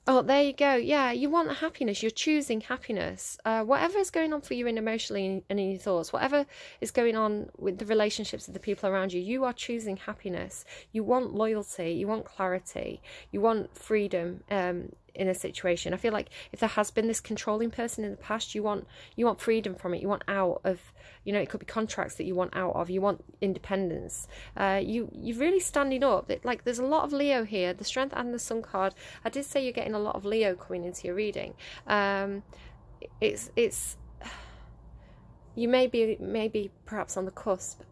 Oh, there you go. Yeah, you want happiness. You're choosing happiness. Whatever is going on for you emotionally and in your thoughts, whatever is going on with the relationships of the people around you, you are choosing happiness. You want loyalty. You want clarity. You want freedom in a situation. I feel like if there has been this controlling person in the past, you want freedom from it. You want out of, you know, it could be contracts that you want out of. You want independence. You're really standing up. Like, there's a lot of Leo here. The Strength and the Sun card. I did say you're getting a lot of Leo coming into your reading. It's you may be perhaps on the cusp.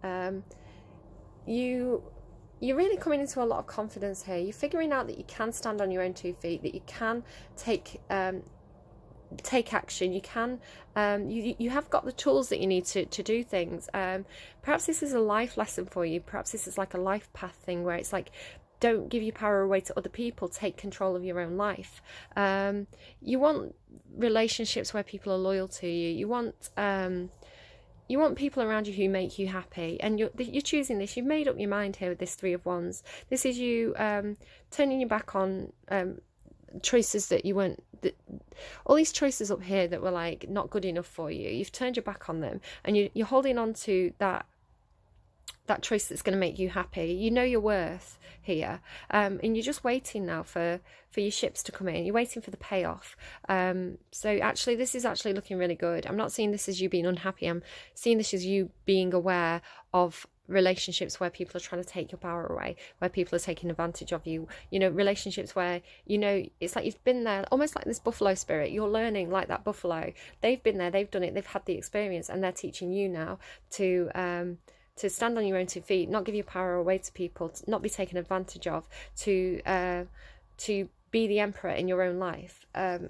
You're really coming into a lot of confidence here. You're figuring out that you can stand on your own 2 feet, that you can take action. You can you have got the tools that you need to do things. Perhaps this is a life lesson for you. Perhaps this is like a life path thing where it's like, don't give your power away to other people. Take control of your own life. You want relationships where people are loyal to you. You want people around you who make you happy, and you're choosing this. You've made up your mind here with this 3 of Wands. This is you turning your back on choices that you weren't, all these choices up here that were like not good enough for you. You've turned your back on them, and you're holding on to that choice that's going to make you happy. You know your worth here, and you're just waiting now for your ships to come in. You're waiting for the payoff. So actually, this is actually looking really good. I'm not seeing this as you being unhappy. I'm seeing this as you being aware of relationships where people are trying to take your power away, where people are taking advantage of you. You know, relationships where, you know, it's like you've been there, almost like this buffalo spirit. You're learning like that buffalo. They've been there, they've done it, they've had the experience, and they're teaching you now to stand on your own 2 feet, not give your power away to people, to not be taken advantage of, to be the emperor in your own life.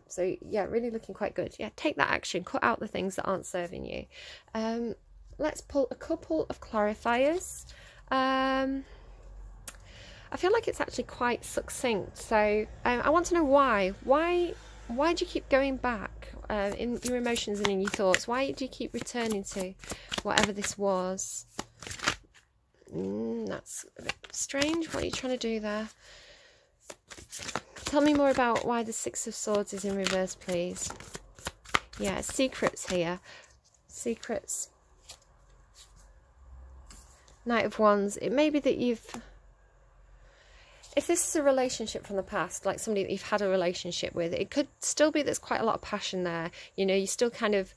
So yeah, really looking quite good. Yeah, take that action, cut out the things that aren't serving you. Let's pull a couple of clarifiers. I feel like it's actually quite succinct. So I want to know why do you keep going back in your emotions and in your thoughts? Why do you keep returning to whatever this was? That's a bit strange. What are you trying to do there? Tell me more about why the Six of Swords is in reverse, please. Yeah, secrets here. Secrets. Knight of Wands. It may be that if this is a relationship from the past, like somebody that you've had a relationship with, it could still be there's quite a lot of passion there. You know, you still kind of,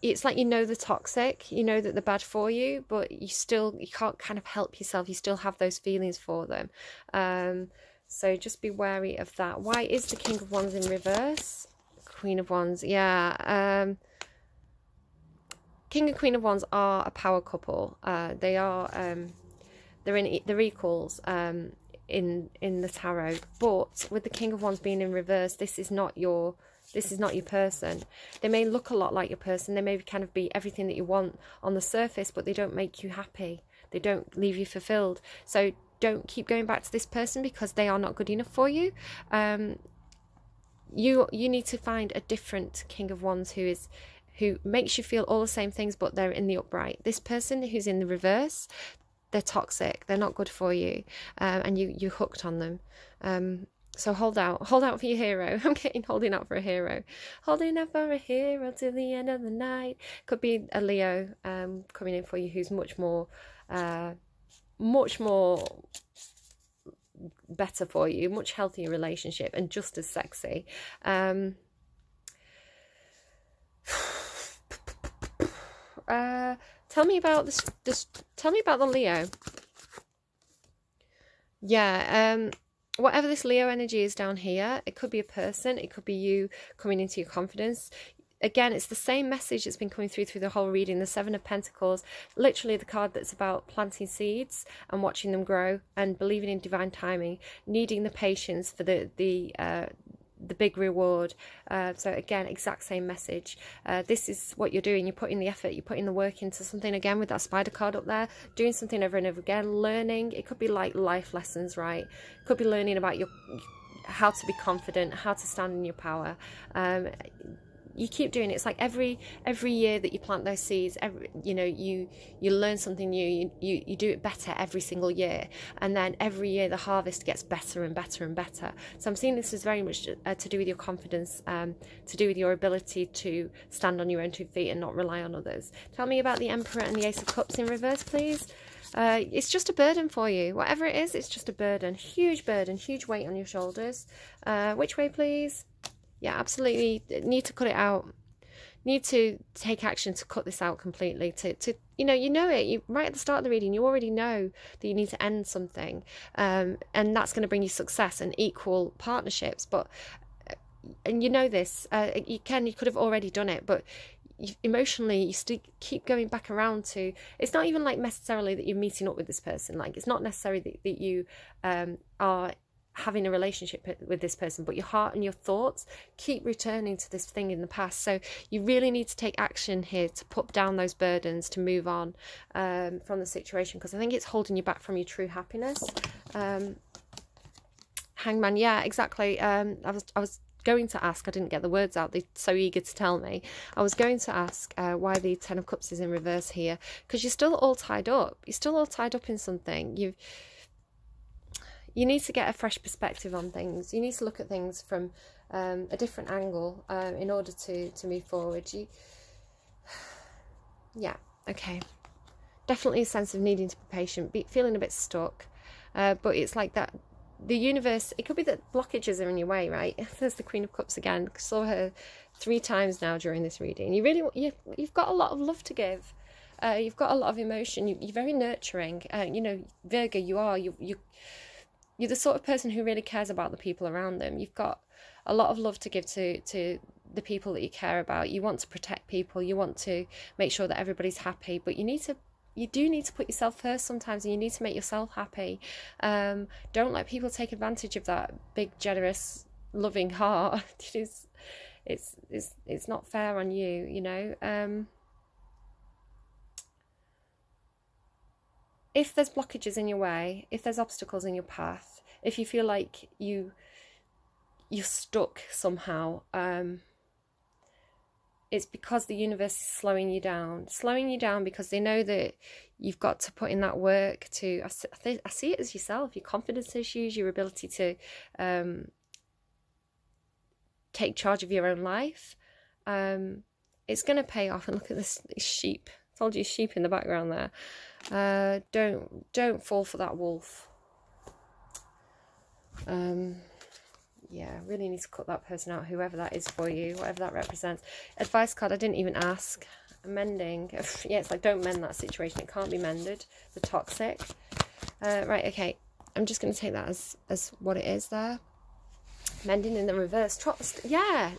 it's like, you know, the toxic, you know that they're bad for you, but you can't kind of help yourself. You still have those feelings for them. So just be wary of that. Why is the King of Wands in reverse? Queen of Wands, yeah. King and Queen of Wands are a power couple. They are, they're equals. In the tarot, but with the King of Wands being in reverse, this is not your person. They may look a lot like your person. They may kind of be everything that you want on the surface, but they don't make you happy. They don't leave you fulfilled. So don't keep going back to this person because they are not good enough for you. You need to find a different King of Wands who makes you feel all the same things, but they're in the upright. This person who's in the reverse, they're toxic, they're not good for you, and you're hooked on them. So hold out for your hero. I'm getting holding out for a hero. Holding out for a hero till the end of the night. Could be a Leo coming in for you who's much more better for you, much healthier relationship and just as sexy. Tell me about this. Tell me about the Leo. Yeah. Whatever this Leo energy is down here, it could be a person. It could be you coming into your confidence. Again, it's the same message that's been coming through the whole reading. The Seven of Pentacles, literally the card that's about planting seeds and watching them grow and believing in divine timing, needing the patience for the big reward. So again, exact same message. This is what you're doing. You're putting the effort, you're putting the work into something, again with that spider card up there, doing something over and over again, learning. It could be like life lessons, right? It could be learning about how to be confident, how to stand in your power. You keep doing it. It's like every year that you plant those seeds, you learn something new. You do it better every single year, and then every year the harvest gets better and better and better. So I'm seeing this is very much to do with your confidence, to do with your ability to stand on your own 2 feet and not rely on others. Tell me about the Emperor and the Ace of Cups in reverse, please. It's just a burden for you. Whatever it is, it's just a burden, huge weight on your shoulders. Which way, please? Yeah, absolutely. Need to cut it out. Need to take action to cut this out completely. You know it. Right at the start of the reading, you already know that you need to end something, and that's going to bring you success and equal partnerships. But and you know this. You could have already done it, but emotionally you still keep going back around to. It's not even like necessarily that you're meeting up with this person. Like it's not necessarily that you are having a relationship with this person, but your heart and your thoughts keep returning to this thing in the past. So you really need to take action here to put down those burdens, to move on from the situation, because I think it's holding you back from your true happiness. Hangman, yeah, exactly. I was going to ask, I didn't get the words out, they're so eager to tell me. I was going to ask why the Ten of Cups is in reverse here, because you're still all tied up. You're still all tied up in something. You need to get a fresh perspective on things. You need to look at things from a different angle in order to move forward. Yeah, okay. Definitely a sense of needing to be patient, feeling a bit stuck. But it's like that, the universe, it could be that blockages are in your way, right? There's the Queen of Cups again. I saw her 3 times now during this reading. You've got a lot of love to give. You've got a lot of emotion. You're very nurturing. Virgo, you're the sort of person who really cares about the people around them. You've got a lot of love to give to the people that you care about. You want to protect people. You want to make sure that everybody's happy. But you do need to put yourself first sometimes, and you need to make yourself happy. Don't let people take advantage of that big, generous, loving heart. It's not fair on you, you know. If there's blockages in your way, if there's obstacles in your path, if you feel like you're stuck somehow, it's because the universe is slowing you down because they know that you've got to put in that work to, I see it as yourself, your confidence issues, your ability to take charge of your own life. It's going to pay off. And look at this sheep. I told you sheep in the background there. Don't fall for that wolf. Yeah, really need to cut that person out, whoever that is for you, whatever that represents. Advice card, I didn't even ask. Mending. Yeah, it's like, don't mend that situation. It can't be mended. The toxic. Right, okay. I'm just going to take that as what it is there. Mending in the reverse. Yeah,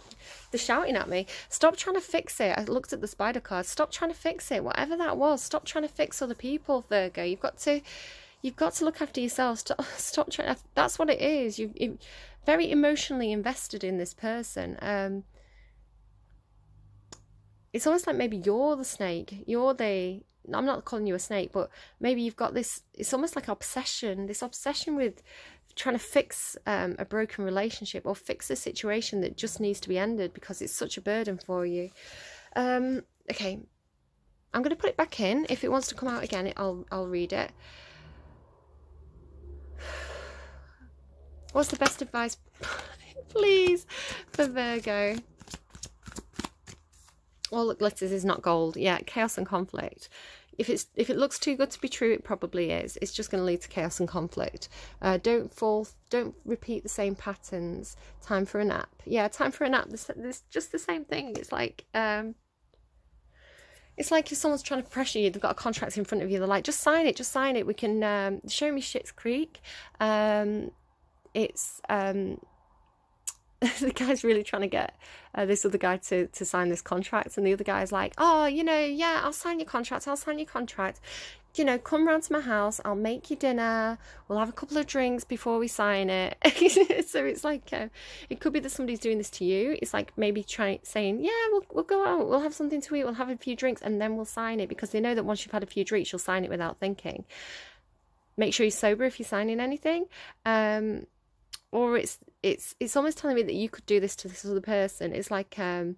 they're shouting at me. Stop trying to fix it. I looked at the spider card. Stop trying to fix it. Whatever that was. Stop trying to fix other people, Virgo. You've got to look after yourself. Stop trying. That's what it is. You're very emotionally invested in this person. It's almost like maybe you're the snake. I'm not calling you a snake, but maybe you've got this. It's almost like obsession. This obsession with trying to fix a broken relationship or fix a situation that just needs to be ended because it's such a burden for you. Okay, I'm going to put it back in. If it wants to come out again, I'll read it. What's the best advice, please, for Virgo? All that glitters is not gold. Yeah, chaos and conflict. If it looks too good to be true, it probably is. It's just going to lead to chaos and conflict. Don't repeat the same patterns. Time for a nap. Yeah, time for a nap. This just the same thing. It's like if someone's trying to pressure you, they've got a contract in front of you. They're like, just sign it, just sign it. We can show me Schitt's Creek. The guy's really trying to get this other guy to sign this contract, and the other guy's like, oh, yeah, I'll sign your contract, come round to my house, I'll make you dinner, we'll have a couple of drinks before we sign it. So it's like, it could be that somebody's doing this to you. It's like maybe saying, yeah, we'll go out, we'll have something to eat, we'll have a few drinks, and then we'll sign it, because they know that once you've had a few drinks, you'll sign it without thinking. Make sure you're sober if you're signing anything. Or it's almost telling me that you could do this to this other person. It's like, I'm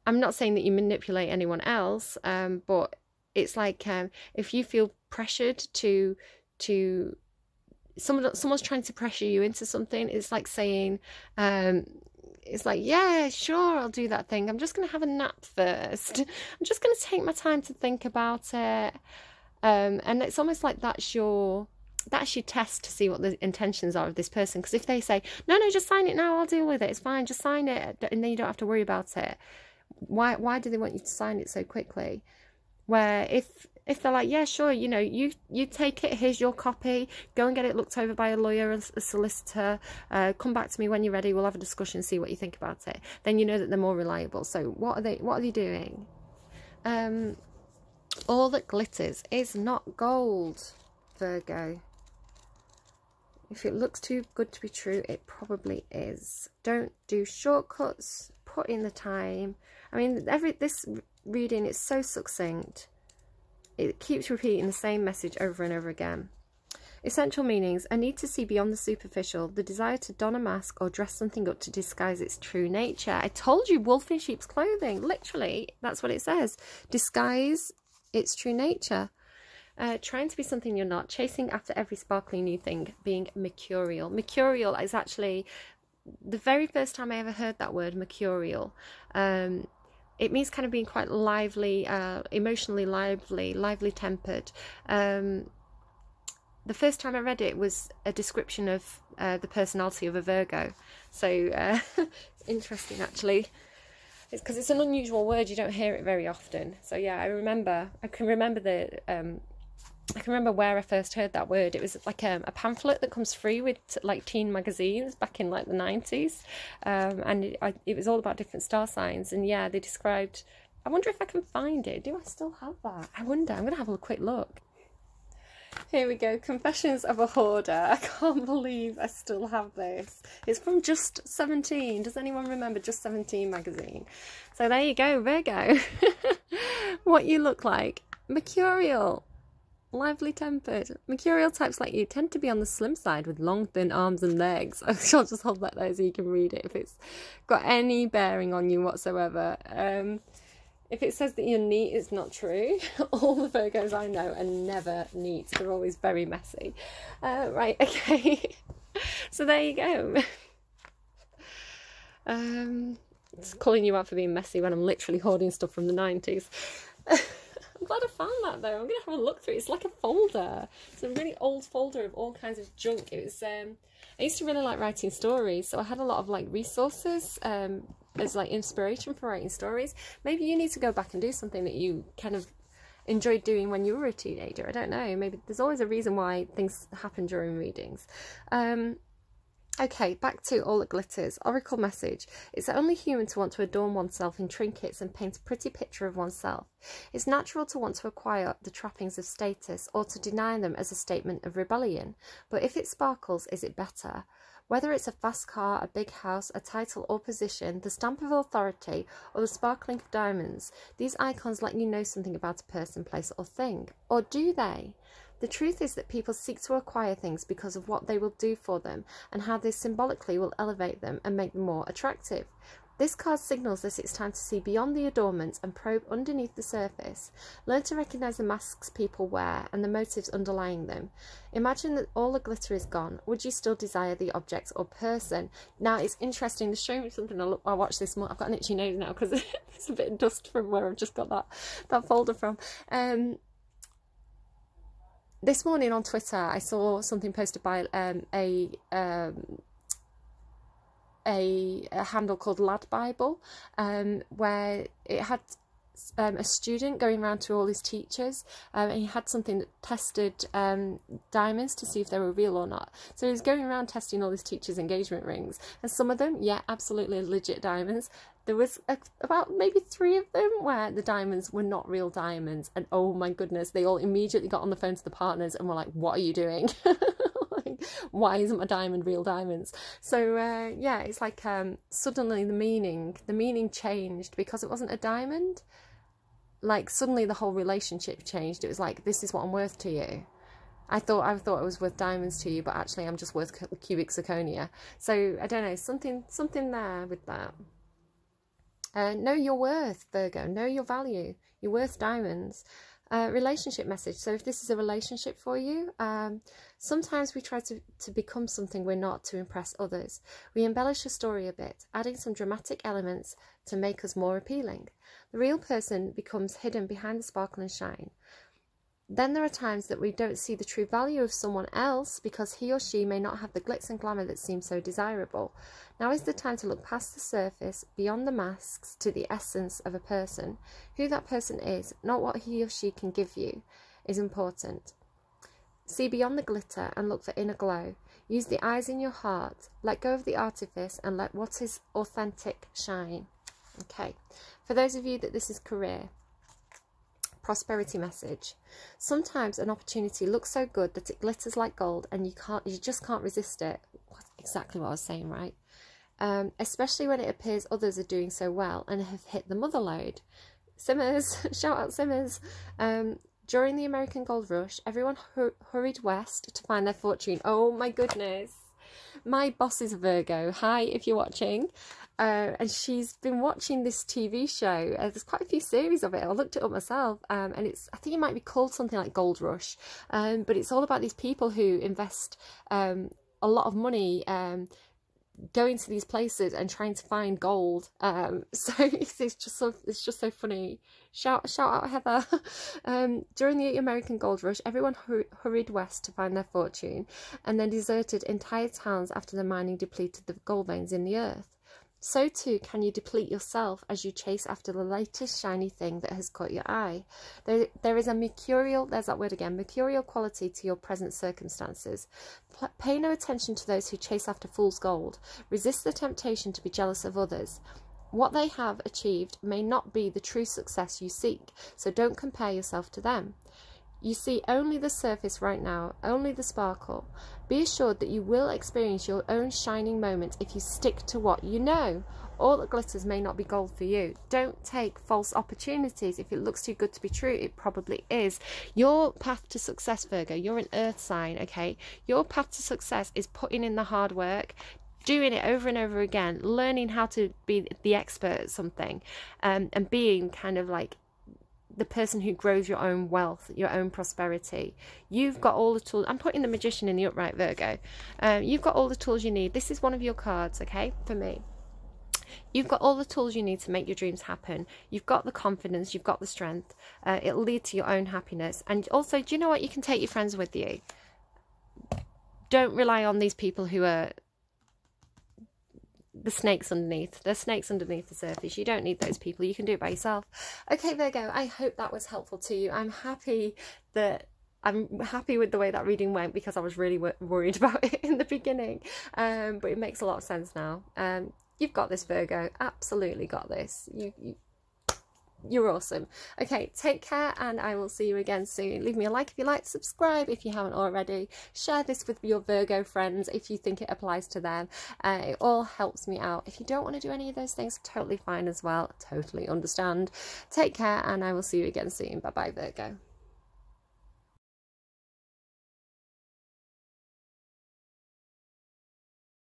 not saying that you manipulate anyone else, but it's like, if you feel pressured to someone's trying to pressure you into something, it's like saying, it's like, yeah, sure, I'll do that thing. I'm just going to have a nap first. I'm just going to take my time to think about it. And it's almost like that's your test to see what the intentions are of this person. Because if they say, no, just sign it now, I'll deal with it, it's fine, just sign it, and then you don't have to worry about it. Why do they want you to sign it so quickly? Where if they're like, yeah, sure, you take it, here's your copy, go and get it looked over by a lawyer, a solicitor, come back to me when you're ready, we'll have a discussion, see what you think about it. Then you know that they're more reliable. So what are they doing? All that glitters is not gold, Virgo. If it looks too good to be true, it probably is. Don't do shortcuts. Put in the time. I mean, this reading is so succinct. It keeps repeating the same message over and over again. Essential meanings: a need to see beyond the superficial, the desire to don a mask or dress something up to disguise its true nature. I told you, wolf in sheep's clothing. Literally, that's what it says. Disguise its true nature. Trying to be something you're not, chasing after every sparkling new thing, being mercurial. Mercurial is actually the very first time I ever heard that word, mercurial. It means kind of being quite lively, emotionally lively tempered. The first time I read it was a description of the personality of a Virgo. So interesting, actually. It's because it's an unusual word. You don't hear it very often. So yeah, I can remember where I first heard that word. It was like a pamphlet that comes free with like teen magazines back in like the 90s, and it was all about different star signs. And yeah, they described, I wonder if I can find it. Do I still have that? I wonder. I'm gonna have a quick look. Here we go. Confessions of a Hoarder. I can't believe I still have this. It's from Just 17. Does anyone remember Just 17 magazine? So there you go, Virgo. What you look like. Mercurial. lively tempered. Mercurial types like you tend to be on the slim side with long, thin arms and legs. I'll just hold that there so you can read it if it's got any bearing on you whatsoever. If it says that you're neat, it's not true. All the Virgos I know are never neat. They're always very messy. Right, okay. So there you go. It's calling you out for being messy when I'm literally hoarding stuff from the 90s. I'm glad I found that though. I'm going to have a look through it. It's like a folder. It's a really old folder of all kinds of junk. It was, I used to really like writing stories, so I had a lot of like resources as like inspiration for writing stories. Maybe you need to go back and do something that you kind of enjoyed doing when you were a teenager. I don't know. Maybe there's always a reason why things happen during readings. Okay, back to all that glitters. Oracle message. It's only human to want to adorn oneself in trinkets and paint a pretty picture of oneself. It's natural to want to acquire the trappings of status or to deny them as a statement of rebellion. But if it sparkles, is it better? Whether it's a fast car, a big house, a title or position, the stamp of authority, or the sparkling of diamonds, these icons let you know something about a person, place or thing. Or do they? The truth is that people seek to acquire things because of what they will do for them and how they symbolically will elevate them and make them more attractive. This card signals that it's time to see beyond the adornments and probe underneath the surface. Learn to recognise the masks people wear and the motives underlying them. Imagine that all the glitter is gone. Would you still desire the object or person? Now, it's interesting to show me something I watched this morning. I've got an itchy nose now because there's a bit of dust from where I've just got that folder from. This morning on Twitter, I saw something posted by a handle called Lad Bible, where it had a student going around to all his teachers, and he had something that tested diamonds to see if they were real or not. So he was going around testing all his teachers' engagement rings, and some of them, yeah, absolutely legit diamonds. There was about maybe 3 of them where the diamonds were not real diamonds, and oh my goodness, they all immediately got on the phone to the partners and were like, what are you doing? Like, why isn't my diamond real diamonds? So yeah, it's like suddenly the meaning changed because it wasn't a diamond. Like suddenly the whole relationship changed. It was like, this is what I'm worth to you. I thought I was worth diamonds to you, but actually I'm just worth cubic zirconia. So I don't know, something there with that. Know your worth, Virgo. Know your value. You're worth diamonds. Relationship message. So if this is a relationship for you, sometimes we try to become something we're not to impress others. We embellish a story a bit, adding some dramatic elements to make us more appealing. The real person becomes hidden behind the sparkle and shine. Then there are times that we don't see the true value of someone else because he or she may not have the glitz and glamour that seems so desirable. Now is the time to look past the surface, beyond the masks, to the essence of a person. Who that person is, not what he or she can give you, is important. See beyond the glitter and look for inner glow. Use the eyes in your heart. Let go of the artifice and let what is authentic shine. Okay, for those of you that this is career, prosperity message. Sometimes an opportunity looks so good that it glitters like gold and you just can't resist it. Exactly what I was saying, right? Especially when it appears others are doing so well and have hit the mother lode. Simmers, shout out Simmers. During the American Gold Rush, everyone hurried west to find their fortune. Oh my goodness. My boss is a Virgo. Hi, if you're watching. And she's been watching this TV show. There's quite a few series of it. I looked it up myself, and I think it might be called something like Gold Rush. But it's all about these people who invest a lot of money going to these places and trying to find gold. So it's just so funny. Shout out Heather. During the American Gold Rush, everyone hurried west to find their fortune, and then deserted entire towns after the mining depleted the gold veins in the earth. So too can you deplete yourself as you chase after the latest shiny thing that has caught your eye. There is a mercurial, there's that word again, mercurial quality to your present circumstances. Pay no attention to those who chase after fool's gold. Resist the temptation to be jealous of others. What they have achieved may not be the true success you seek, so don't compare yourself to them. You see only the surface right now, only the sparkle. Be assured that you will experience your own shining moment if you stick to what you know. All that glitters may not be gold for you. Don't take false opportunities. If it looks too good to be true, it probably is. Your path to success, Virgo, you're an earth sign, okay? Your path to success is putting in the hard work, doing it over and over again, learning how to be the expert at something, and being kind of like the person who grows your own wealth, your own prosperity. You've got all the tools. I'm putting the Magician in the upright, Virgo. You've got all the tools you need. This is one of your cards, okay, for me. You've got all the tools you need to make your dreams happen. You've got the confidence, you've got the strength. It'll lead to your own happiness. And also, do you know what? You can take your friends with you. Don't rely on these people who are the snakes underneath. There's snakes underneath the surface. You don't need those people. You can do it by yourself. Okay, Virgo, I hope that was helpful to you. I'm happy with the way that reading went, because I was really worried about it in the beginning. But it makes a lot of sense now. You've got this, Virgo. Absolutely got this. You're awesome. Okay, take care, and I will see you again soon. Leave me a like if you like, subscribe if you haven't already, share this with your Virgo friends if you think it applies to them. It all helps me out. If you don't want to do any of those things, totally fine as well. Totally understand. Take care, and I will see you again soon. Bye bye, Virgo.